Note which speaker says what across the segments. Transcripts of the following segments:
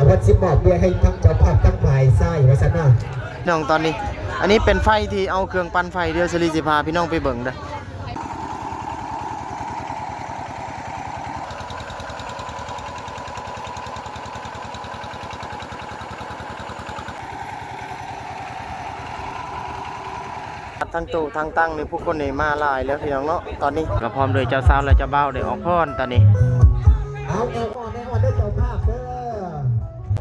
Speaker 1: วันสิบบอกเบียร์ให้ทั้งเจ้าภาพทั้งฝ่ายไส้ไว้สักหน่อย
Speaker 2: น้องตอนนี้อันนี้เป็นไฟที่เอาเครื่องปั่นไฟเดียวสลีสิพาพี่น้องไปเบิ่งเด้อทั้งตู้ทั้งตั้งนี่ผู้คนนี่มาหลายแล้วพี่น้องเนาะตอนนี้ก็พร้อมโดยเจ้าสาวและเจ้าบ่าวได้ออกพรตอนนี้
Speaker 1: เอาแอลออนเด้อเจ้าภาพเด้อ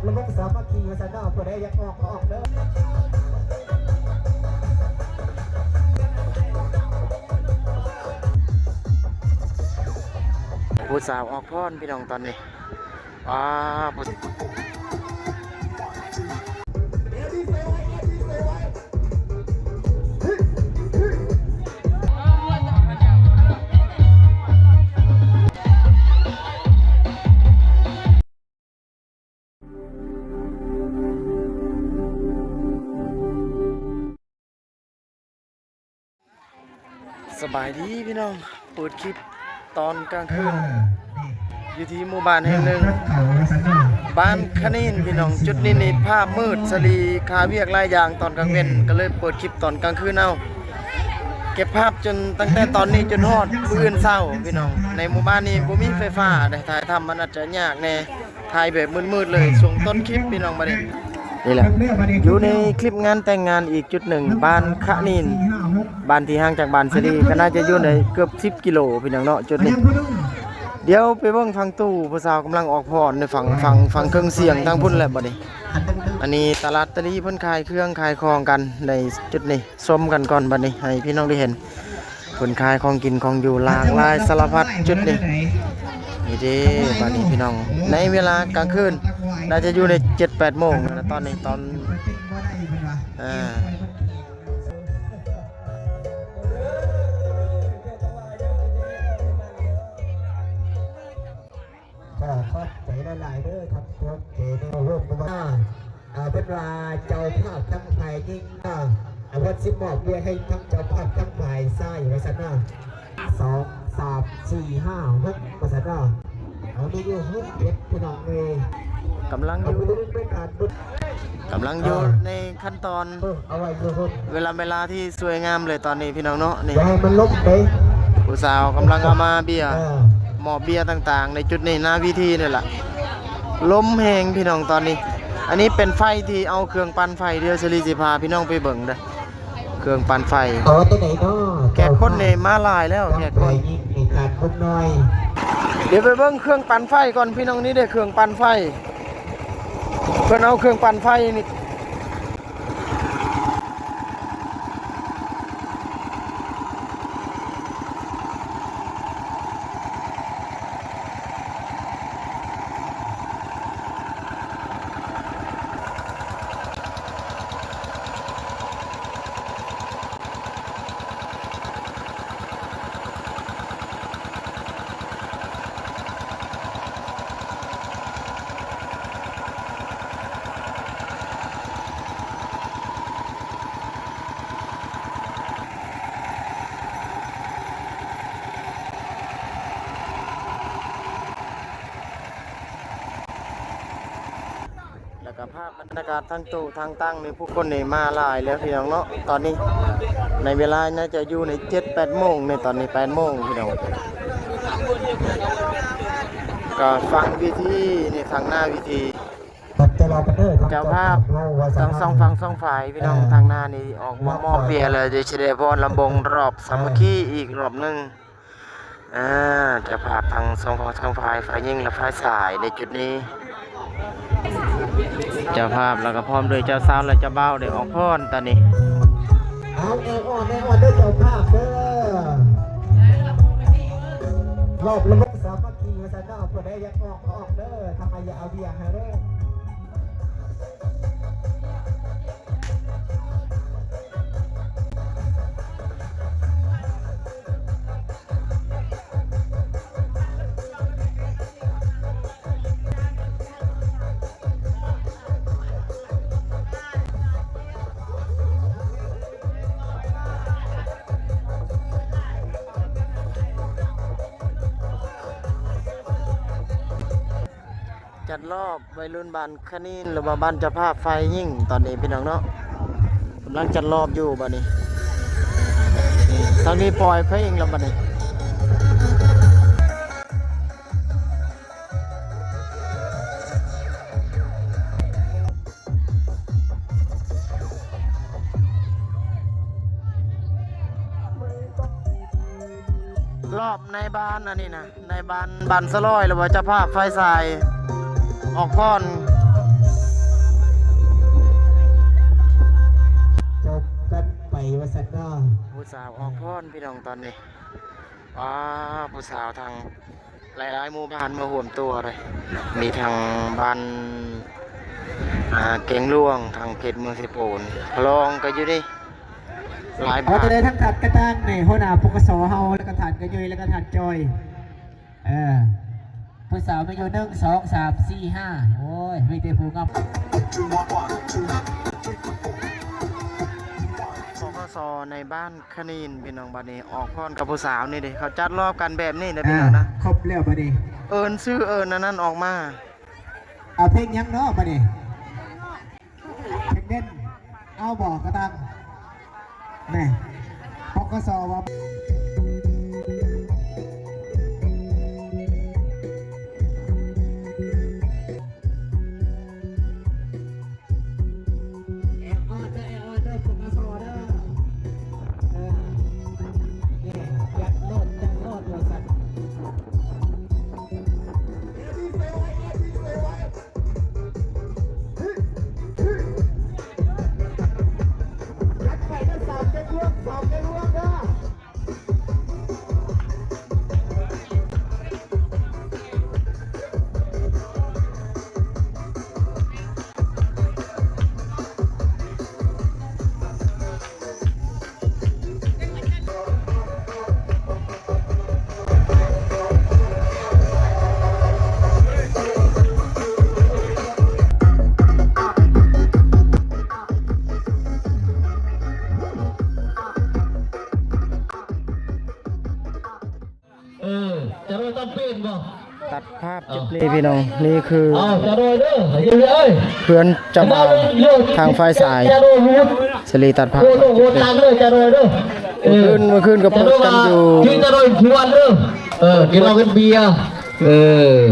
Speaker 1: ระบบสามัคคีไว้สักหน่อยผู้ใดอยากออกก็ออกเด้
Speaker 2: อผู้สาวออกพรพี่น้องตอนนี้สบายดีพี่น้องเปิดคลิปตอนกลางคืนอยู่ที่หมู่บ้านแห่งหนึ่งบ้านคณินพี่น้องจุดนี้นี่ภาพมืดสลีคาเวียกหลายอย่างตอนกลางเว้นก็เลยเปิดคลิปตอนกลางคืนเอาเก็บภาพจนตั้งแต่ตอนนี้จนฮอดมื้อเช้าพี่น้องในหมู่บ้านนี้บ่มีไฟฟ้าได้ถ่ายทำมันอาจจะยากแน่ถ่ายแบบมืดๆเลยส่งต้นคลิปพี่น้องมาดินี่แหละอยู่ในคลิปงานแต่งงานอีกจุดหนึ่งบ้านคณินบ้านที่ห่างจากบ้านสลีก็น่าจะอยู่ในเกือบ10 กิโลพี่น้องเนาะจุดนี้เดี๋ยวไปเบิ่งฟังตู้ผู้สาวกำลังออกพรในฟังเครื่องเสียงทางพุ่นแหละบัดนี้อันนี้ตลาดตะลีเพิ่นขายเครื่องขายของกันในจุดนี้ชมกันก่อนบัดนี้ให้พี่น้องได้เห็นเพิ่นขายของกินของอยู่หลากหลายสารพัดจุดนี้นี่เด้บัดนี้พี่น้องในเวลากลางคืนน่าจะอยู่ใน 7-8 โมงนะตอนนี้ตอน
Speaker 1: ขอบใจหลายๆเด้อครับขอบใจในโลกมาเป็นว่าเจ้าภาพทั้งฝ่ายยิ่งวันสิบบอกเบียร์ให้ทั้งเจ้าภาพทั้งฝ่ายไส้ไว้สักหน่อย2 3 4 5 6ไว้สักหน่อยเอาดีอยู่หุ้นเด็ดพี่น้องเลย
Speaker 2: กำลังอยู่ในขั้นตอนเวลาที่สวยงามเลยตอนนี้พี่น้องเนาะนี่
Speaker 1: มันลบไป
Speaker 2: ผู้สาวกำลังเอามาเบียร์หมอเบียร์ต่างๆในจุดนี้หน้าวิธีนี่แหละล้มแหงพี่น้องตอนนี้อันนี้เป็นไฟที่เอาเครื่องปั่นไฟเดียวสลีสิพาพี่น้องไปเบิ่งเด้อเครื่องปั่นไฟแขกคนนี่มาหลายแล้วแขกคนเดี๋ยวไปเบิ่งเครื่องปั่นไฟก่อนพี่น้องนี่เด้อเครื่องปั่นไฟเพิ่นเอาเครื่องปั่นไฟนี่ แล้วก็ภาพบรรยากาศทั้งตู้ทั้งตั้งนี่ผู้คนนี่มาหลายแล้วพี่น้องเนาะตอนนี้ในเวลาน่าจะอยู่ใน 7-8 โมงในตอนนี้ 8 โมงพี่น้องก็ฟังวิธีนี่ทางหน้าวิธีเจ้าภาพทั้งสองฝั่งสองฝ่ายพี่น้องทางหน้านี่ออกมามอบเบียร์เลยจะเฉลิมพรลำบงรอบสามัคคีอีกรอบนึงเจ้าภาพทั้งสองฝั่งสองฝ่ายฝ่ายยิงและฝ่ายสายในจุดนี้เจ้าภาพแล้วก็พร้อมโดยเจ้าสาวและเจ้าบ่าวได้ออกพรตอนนี้
Speaker 1: เอาแอลออนเด้อเจ้าภาพเด้อรอบระบบสามัคคีไว้สักหน่อยผู้ใดอยากออกก็ออกเด้อทำไมอย่าเอาเบียร์ให้เด้อ
Speaker 2: จ จัดรอบวัยรุ่นบ้านคณินหรือว่าบ้านเจ้าภาพไฟยิ่งตอนนี้พี่น้องเนาะกำลังจัดรอบอยู่บัดนี้ทางนี้ปล่อยเพลงแล้วบัดนี้รอบในบ้านอันนี้นะในบ้านสลอยหรือว่าเจ้าภาพไฟสายออกก่อน
Speaker 1: จบกันไปว่าสันเนาะ
Speaker 2: ผู้สาวออกพ่อนพี่น้องตอนนี้ว้าผู้สาวทางหลายๆหมู่บ้านมาห่วมตัวเลยมีทางบ้านเก่งล่วงทางเพชรเมืองสิโปนพลองก็อยู่นี่หลาย
Speaker 1: เอา
Speaker 2: บ้าน
Speaker 1: จะได้ทั้งถัดกระตังในหัวหน้าปกสเฮาแล้วก็ถัดกระยุยแล้วก็ถัดจอยผู้สาวไปอยู่1 2 3 4 5โอ้ยมีแต่ผู้งาม
Speaker 2: ปกสในบ้านคณินพี่น้องบ้านนี้ออกพ่อนกับผู้สาวนี่เด้เขาจัดรอบกันแบบนี้นะพี่น้องนะ
Speaker 1: ครบแล้วบัดนี้
Speaker 2: เอิญชื่อเอิญนั่นออกมา
Speaker 1: เอาเพลงยังเนาะบัดนี้เพลงเด่นเอาบอกกระตังแม่ปกสว่า
Speaker 3: จะโดนต้องเป็นบ่
Speaker 2: ตัดภาพจุดนี้พี่น้องนี่คือ
Speaker 3: จะโดนเด้อเอ้ย
Speaker 2: เพื่อนเจ้าบ่าวทางไฟสาย
Speaker 3: จะโดนฮูด
Speaker 2: สลีตัดภาพ
Speaker 3: โหดตามเลยจะโดนเด้อ
Speaker 2: เมื่อคืนก็
Speaker 3: จะ
Speaker 2: เปิ
Speaker 3: โด
Speaker 2: ด
Speaker 3: น
Speaker 2: กันอยู่
Speaker 3: ที่จะโดนชวนเด้อกินเหล้ากินเบียร์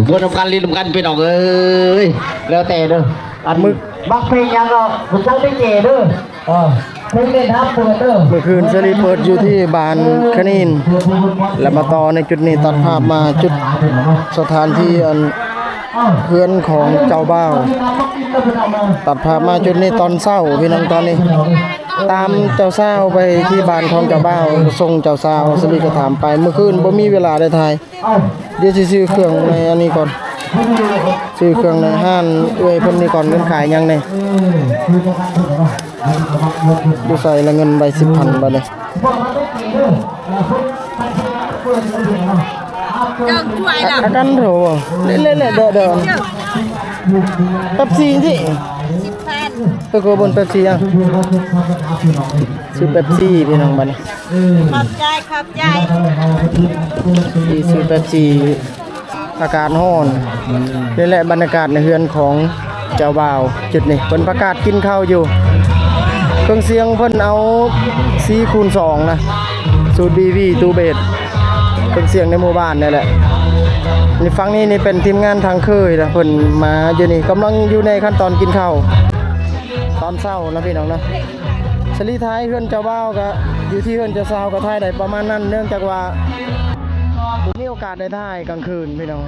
Speaker 3: วนทำการเรียนกันเป็นออกเอ้ยแล้วแต่เด้ออันมึกบักเพลงยังก็มึงต้องได้เจเด้อเพลงเล่นครับเปิดเด้อ
Speaker 2: เมื่อคืนสลีเปิดอยู่ที่บ้านคณินแล้วมาต่อในจุดนี้ตัดภาพมาจุดสถานที่อันเพื่อนของเจ้าบ่าวตัดภาพมาจุดนี้ตอนเช้าพี่น้องตอนนี้ ตามเจ้าสาวไปที่บ้านของเจ้าบ่าวส่งเจ้าสาวสลีก็ถามไปเมื่อคืนบ่มีเวลาได้ถ่ายเดี๋ยวสิซื้อเครื่องในอันนี้ก่อนซื้อเครื่องในห้านเอ้ยเพิ่นนี่ก่อนเงินขายยังนี่ดูใส่ละเงินใบ10,000บาทเลยอากันโถเล่นๆเด้อๆแป๊บซี่ที่10,000ก็บนแป๊บซี่อ่ะซื้อแป๊บซี่พี่น้องบัดนี้
Speaker 4: ขอบใจ
Speaker 2: ซื้อแป๊บซี่อากาศร้อนนี่แหละบรรยากาศในเฮือนของเจ้าบ่าวจุดนี้เพิ่นประกาศกินข้าวอยู่เครื่องเสียงเพิ่นเอา4x2นะสูตร BV ตูเบสเครื่องเสียงในหมู่บ้านนี่แหละนี่ฟังนี่เป็นทีมงานทางเคยนะเพิ่นมาอยู่นี่กำลังอยู่ในขั้นตอนกินข้าวตอนเช้านะพี่น้องนะสลีท้ายเฮือนเจ้าบ่าวก็อยู่ที่เฮือนเจ้าสาวก็ถ่ายได้ประมาณนั้นเนื่องจากว่าบ่มีโอกาสได้ถ่ายกลางคืนพี่น้อง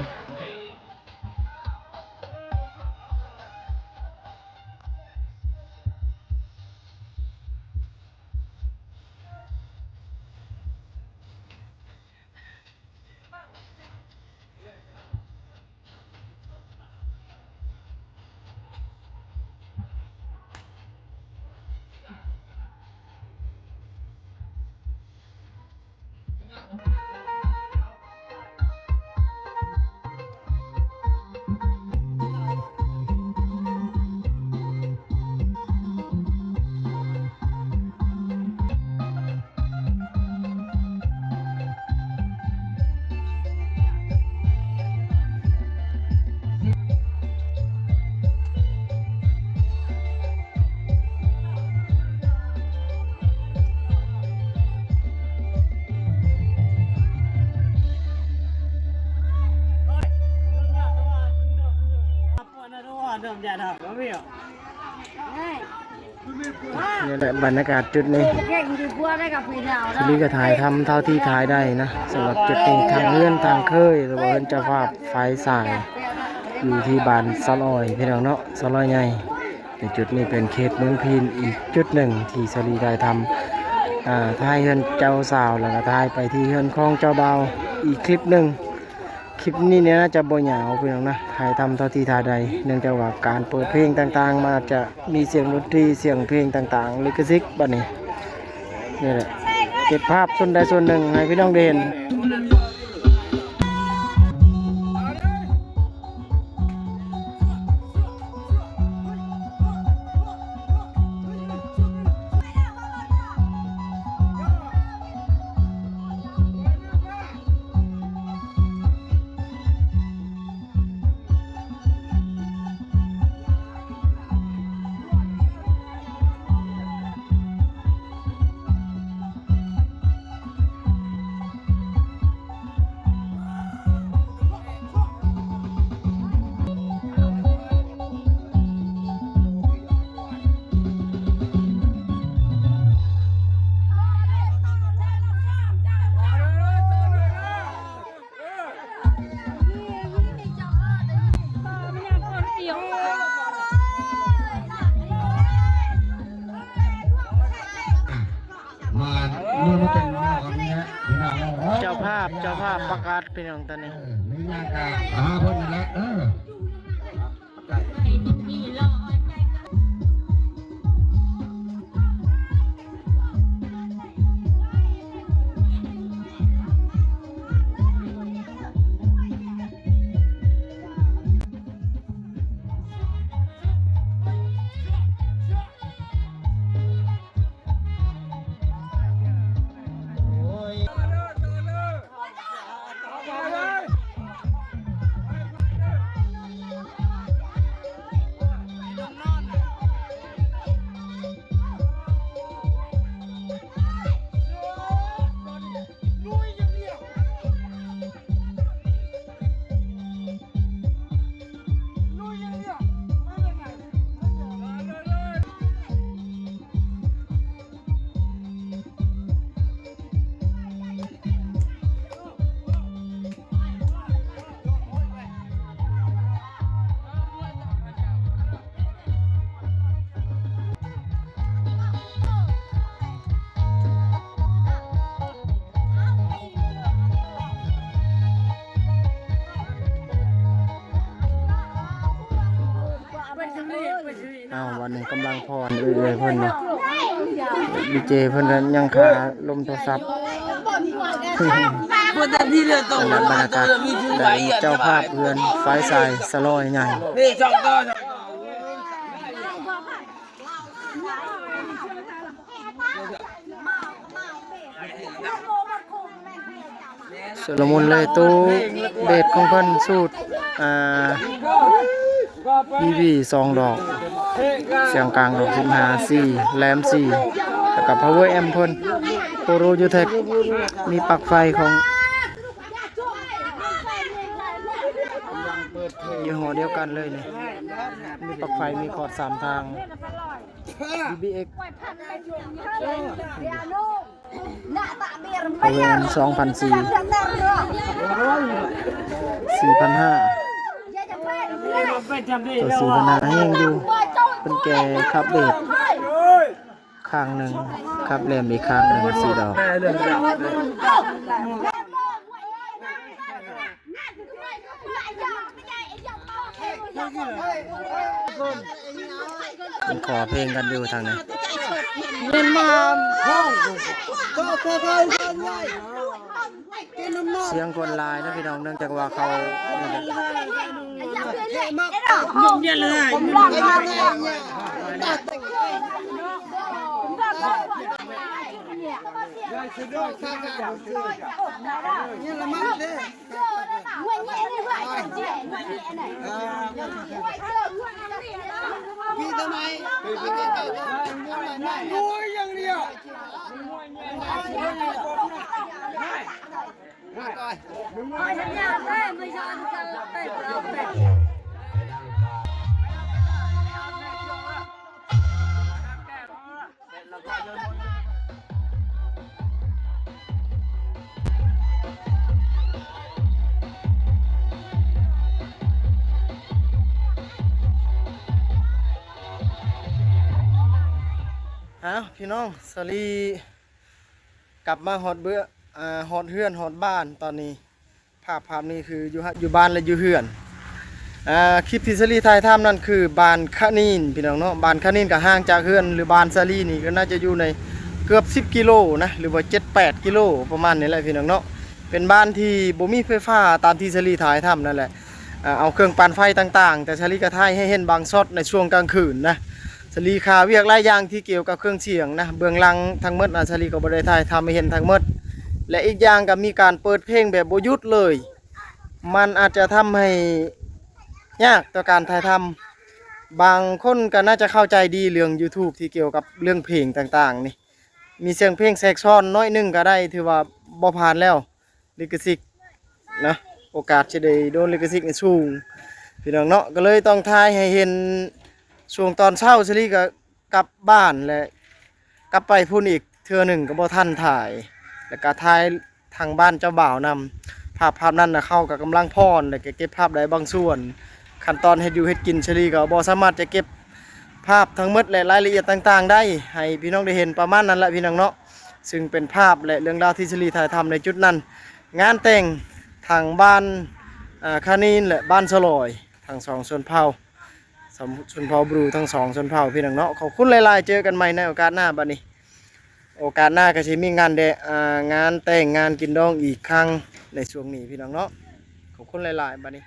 Speaker 2: นี่แหละบรรยากาศจุดนี้ทีนี้ก็ถ่ายทำเท่าที่ถ่ายได้นะสำหรับจุดนี้ทางเลื่อนทางเคยหรือว่าเพิ่นเจ้าภาพไฟสายอยู่ที่บ้านสลอยพี่น้องเนาะสลอยใหญ่ในจุดนี้เป็นเขตเมืองพีนอีกจุดหนึ่งที่สลีได้ทำถ่ายเฮือนเจ้าสาวแล้วก็ถ่ายไปที่เฮือนของเจ้าบ่าวอีกคลิปหนึ่งคลิปนี้เนี่ยน่าจะบ่ยาวพี่น้องนะถ่ายทำเท่าที่ถ่ายได้เนื่องจากว่าการเปิดเพลงต่างๆมาจะมีเสียงดนตรีเสียงเพลงต่างๆลิขสิทธิ์บัดนี้นี่แหละเก็บภาพส่วนใดส่วนหนึ่งให้พี่น้องได้เห็น
Speaker 3: มาเมื่อมาเป็นมาของนี้ฮะพี่น้อง
Speaker 2: เจ้าภาพประกาศพี่น้องตอนนี้
Speaker 3: ไม่ยากอ่ะเพิ่นนั่นแหละ
Speaker 2: วันนี้กำลังพรเรื่อยๆเพิ่นเนาะดีเจเพิ่นยังขาลมโทรศัพท์บรรยากาศเจ้าภาพเพื่อนไฟสายสลอยใหญ่สลมุนเลยตู้เบสของเพิ่นสูตรBB 2 ดอกเสียงกลางดอก15 4แหลม4แล้วก็ Power Amp เพิ่น Pro Utech มีปลั๊กไฟของยี่ห้อเดียวกันเลยนี่มีปลั๊กไฟมีคอร์ด3ทาง BBX Power Amp 2,400 4,500ตัวสีพนาแห้งอยู่เป็นแกขับเบสข้างหนึ่งขับแรมอีกข้างหนึ่ง4 ดอกมันขอเพลงกันอยู่ทางไหนเล่นมาเสียงคนลายนะพี่น้องเนื่องจากว่าเขาเนี่ยเลยพี่ทำไมมวยอย่างเดียว พี่น้องสลีกลับมาฮอดเบื่อฮอดเฮือนฮอดบ้านตอนนี้ภาพนี้คืออยู่บ้านและอยู่เฮือนคลิปที่สลีถ่ายทำนั่นคือบ้านคะนีนพี่น้องเนาะบ้านคะนีนก็ห่างจากเฮือนหรือบ้านสลีนี่ก็น่าจะอยู่ในเกือบ10 กิโลนะหรือว่า7-8 กิโลประมาณนี้แหละพี่น้องเนาะเป็นบ้านที่บ่มีไฟฟ้าตามที่สลีถ่ายทำนั่นแหละเอาเครื่องปั่นไฟต่างๆแต่สลีก็ถ่ายให้เห็นบางช็อตในช่วงกลางคืนนะสลีคาเวียกหลายอย่างที่เกี่ยวกับเครื่องเสียงนะเบื้องหลังทั้งหมดสลีก็บ่ได้ถ่ายทำให้เห็นทั้งหมดและอีกอย่างก็มีการเปิดเพลงแบบบ่หยุดเลยมันอาจจะทำให้ยากต่อการถ่ายทำบางคนก็น่าจะเข้าใจดีเรื่อง YouTube ที่เกี่ยวกับเรื่องเพลงต่างๆนี่มีเสียงเพลงแทรกซ้อนน้อยนึงก็ได้ถือว่าบ่ผ่านแล้วลิขสิทธิ์นะโอกาสจะได้โดนลิขสิทธิ์สูงพี่น้องเนาะก็เลยต้องถ่ายให้เห็นช่วงตอนเช้าสลีก็กลับบ้านและกลับไปพุ่นอีกเทื่อหนึ่งก็บ่ทันถ่ายแล้วก็ถ่ายทางบ้านเจ้าบ่าวนำภาพนั้นน่ะเข้ากับกำลังพรแล้วก็เก็บภาพได้บางส่วนขั้นตอนเฮ็ดอยู่เฮ็ดกินสลีก็บ่สามารถจะเก็บภาพทั้งหมดและรายละเอียดต่างๆได้ให้พี่น้องได้เห็นประมาณนั้นแหละพี่น้องเนาะซึ่งเป็นภาพและเรื่องราวที่สลีถ่ายทำในจุดนั้นงานแต่งทางบ้านคานีนและบ้านสลอยทั้งสองชนเผ่าชนเผ่าบรูทั้งสองชนเผ่าพี่น้องเนาะขอบคุณหลายๆเจอกันใหม่ในโอกาสหน้าบัดนี้โอกาสหน้าก็จะมีงานงานแต่งงานกินดองอีกครั้งในช่วงนี้พี่น้องเนาะขอบคุณหลายๆบัดนี้